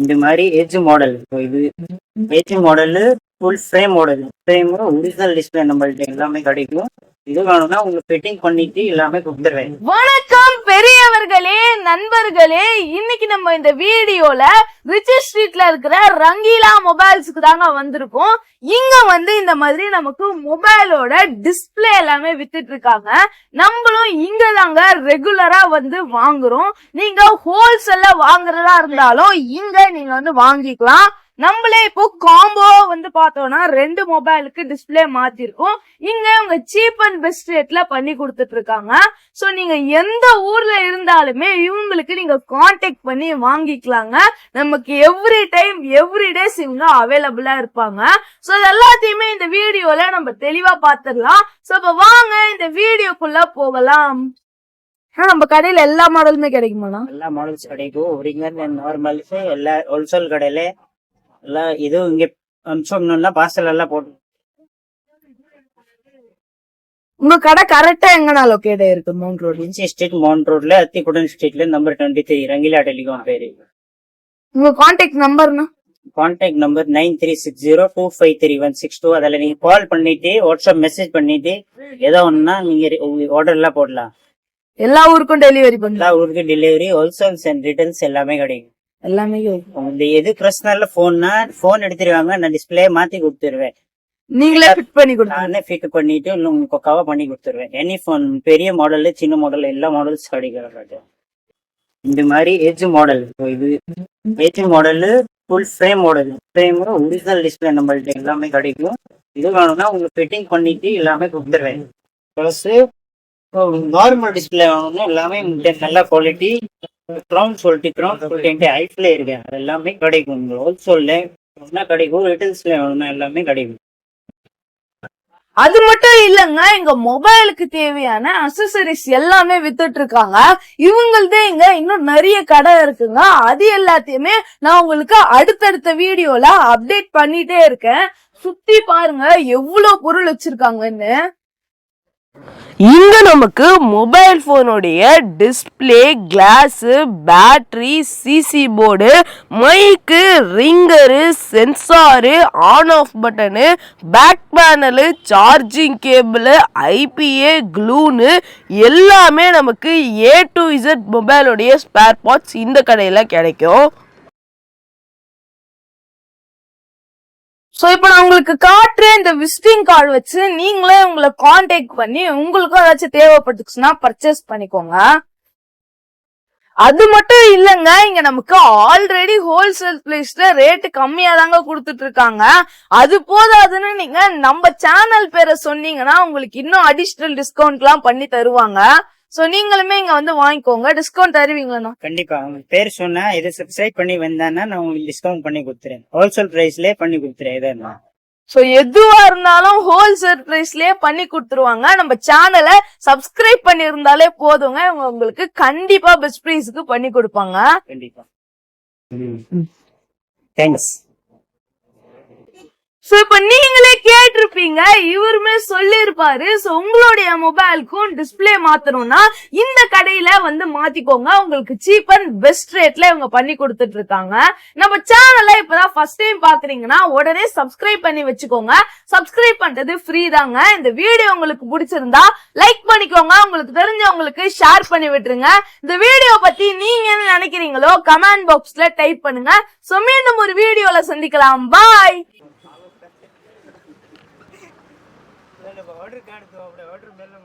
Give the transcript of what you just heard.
இந்த மாதிரி edge model. இது edge model full frame model. Frame original display நம்மள்ட்ட எல்லாமே கிடைக்கும். இது வேணும்னா உங்களுக்கு ஃபிட்டிங் பண்ணிட்டு எல்லாமே கொடுத்துருவேன். வணக்கம் பெரியவர்களே, நண்பர்களே. இன்னைக்கு நம்ம இந்த வீடியோல ரிச்சி ஸ்ட்ரீட்ல இருக்கிற ரங்கீலா மொபைல்ஸ்க்கு தாங்க வந்திருக்கோம். இங்க இந்த மாதிரி நமக்கு மொபைலோட டிஸ்பிளே எல்லாமே வித்துட்டு இருக்காங்க. நம்மளும் இங்க தாங்க ரெகுலரா வாங்குறோம். நீங்க ஹோல்சேல்ல வாங்குறதா இருந்தாலும் இங்க நீங்க வாங்கிக்கலாம். நம்மளே இப்போ காம்போ பார்த்தோம்னா 2 மொபைலுக்கு டிஸ்பிளே மாத்திருக்கோம். இங்க உங்க சீப் அண்ட் பெஸ்ட் ரேட்ல பண்ணி கொடுத்துட்டு இருக்காங்க. சோ நீங்க எந்த ஊர்ல இருந்தாலுமே இவங்களுக்கு நீங்க கான்டாக்ட் பண்ணி வாங்கிக்கலாங்க. நமக்கு எவ்ரி டைம் எவ்ரி டேஸ் இவங்க அவைலபிளா இருப்பாங்க. சோ இது எல்லாத்தையுமே இந்த வீடியோல நம்ம தெளிவா பாத்துடலாம். சோ இப்ப வாங்க இந்த வீடியோக்குள்ள போகலாம். நம்ம கடையில எல்லா மாடலுமே கிடைக்குமாண்ணா? எல்லா மாடல்ஸ் கிடைக்கும். ஒரிஜினல் நார்மல் எல்லா ஹோல்சேல் கடையில எல்லாம் இதுவும் இங்க அம்சம்னா பார்சல் எல்லாம் போட்டு. உங்க கடை கரெக்டா எங்கண்ணா லொகேட் இருக்கு? Mount road, Ritchie street, mount ரோட்ல அத்திக்குடன் ஸ்ட்ரீட்ல நம்பர் 23 ரங்கீலா டெலிகாம் பேரு. உங்க கான்டாக்ட் நம்பர்னா? Contact number 9360253162. அதில் நீங்க கால் பண்ணிட்டு வாட்ஸ்அப் மெசேஜ் பண்ணிட்டு ஏதோ ஒண்ணுன்னா நீங்க ஆர்டர் எல்லாம் போடலாம். எல்லா ஊருக்கும் டெலிவரி பண்ணலாம். எல்லா ஊருக்கும் டெலிவரி, ஹோல்சேல்ஸ் அண்ட் ரிட்டர்ன்ஸ் எல்லாமே கிடைக்கும். எல்லாமே இந்த எது பிரச்சனை போன்னா போன் எடுத்துருவாங்க, நான் டிஸ்பிளே மாத்தி கொடுத்துருவேன். நீங்களே ஃபிட் பண்ணி கொடுங்க. நானே ஃபிட் பண்ணிட்டு உங்களுக்கு கவர் பண்ணி கொடுத்துருவேன். எனி போன் பெரிய மாடல் சின்ன மாடல் எல்லா மாடல்ஸ் கிடைக்கும். இந்த மாதிரி எட்ஜ் மாடல். இது edge model full frame model. Frame original display நம்மள்ட்ட எல்லாமே கிடைக்கும். இது வேணும்னா உங்களுக்கு ஃபிட்டிங் பண்ணிட்டு எல்லாமே கொடுத்துருவேன். ப்ளஸ் நார்மல் டிஸ்பிளே வேணும்னா எல்லாமே நல்ல குவாலிட்டி க்ரௌன் சொல்லிட்டு ஐஃப்ல இருக்கு. அது எல்லாமே கிடைக்கும். உங்களுக்கு ஹோல்சேல்ல வேணும்னா கிடைக்கும், ரிட்டர்ன்ஸ்ல வேணும்னா எல்லாமே கிடைக்கும். அது மட்டும் இல்லங்க, இங்க மொபைலுக்கு தேவையான அக்சசரிஸ் எல்லாமே வித்துட்டு இருக்காங்க. இவங்கள்தே இங்க இன்னும் நிறைய கடை இருக்குங்க. அது எல்லாத்தையுமே நான் உங்களுக்கு அடுத்தடுத்த வீடியோல அப்டேட் பண்ணிட்டே இருக்கேன். சுத்தி பாருங்க எவ்வளவு பொருள் வச்சிருக்காங்கன்னு. இங்க நமக்கு மொபைல் போனுடைய display, glass, battery, CC board, mic, ringer, sensor, on off button, back panel, charging cable, IPA, க்ளூனு எல்லாமே நமக்கு A to Z மொபைலுடைய ஸ்பேர் பார்ட்ஸ் இந்த கடையில கிடைக்கும். சோ இப்ப நான் உங்களுக்கு காட்டுறேன். இந்த விசிட்டிங் கார்டு வச்சு நீங்களே உங்களை கான்டாக்ட் பண்ணி உங்களுக்கும் ஏதாச்சும் தேவைப்பட்டுச்சுன்னா பர்ச்சேஸ் பண்ணிக்கோங்க. அது மட்டும் இல்லங்க, இங்க நமக்கு ஆல்ரெடி ஹோல்சேல் பிரைஸ்ல ரேட்டு கம்மியா தாங்க கொடுத்துட்டு இருக்காங்க. அது போதாதுன்னு நீங்க நம்ம சேனல் பேரை சொன்னீங்கன்னா உங்களுக்கு இன்னும் அடிஷனல் டிஸ்கவுண்ட் எல்லாம் பண்ணி தருவாங்க. சோ நீங்களுமே இங்க வாங்கிக்கோங்க. டிஸ்கவுண்ட் தருவீங்களா? கண்டிப்பா. உங்களுக்கு பேர் சொன்னா இதை சப்ஸ்கிரைப் பண்ணி வந்தானா நான் உங்களுக்கு டிஸ்கவுண்ட் பண்ணி கொடுத்துறேன். ஹோல்சேல் பிரைஸ்லயே பண்ணி கொடுத்துறேன். இதான் சோ எதுவா இருந்தாலும் ஹோல்சேல் பிரைஸ்லயே பண்ணி கொடுத்துருவாங்க. நம்ம சேனலை சப்ஸ்கிரைப் பண்ணி இருந்தாலே போதுங்க, உங்களுக்கு கண்டிப்பா பெஸ்ட் பிரைஸ்க்கு பண்ணி கொடுப்பாங்க. கண்டிப்பா. தேங்க்ஸ். சோ இப்ப நீங்களே கேட்டிருப்பீங்க, இவருமே சொல்லிருப்பாரு. சோ உங்களுடைய மொபைலுக்கும் டிஸ்பிளே மாத்தணும்னா இந்த கடையில மாத்திக்கோங்க. உங்களுக்கு சீப் அண்ட் பெஸ்ட் ரேட்ல இவங்க பண்ணி கொடுத்துட்டு இருக்காங்க. நம்ம சேனல்ல இப்பதான் ஃபர்ஸ்ட் டைம் பாக்குறீங்கன்னா உடனே சப்ஸ்கிரைப் பண்ணி வச்சுக்கோங்க. சப்ஸ்கிரைப் பண்றது ஃப்ரீ தாங்க. இந்த வீடியோ உங்களுக்கு பிடிச்சிருந்தா லைக் பண்ணிக்கோங்க. உங்களுக்கு தெரிஞ்சவங்களுக்கு ஷேர் பண்ணி விட்டுருங்க. இந்த வீடியோ பத்தி நீங்க என்ன நினைக்கிறீங்களோ கமெண்ட் பாக்ஸ்ல டைப் பண்ணுங்க. சோ மீண்டும் ஒரு வீடியோல சந்திக்கலாம். பாய். ऑर्डर कार्ड दो, ऑर्डर मेल में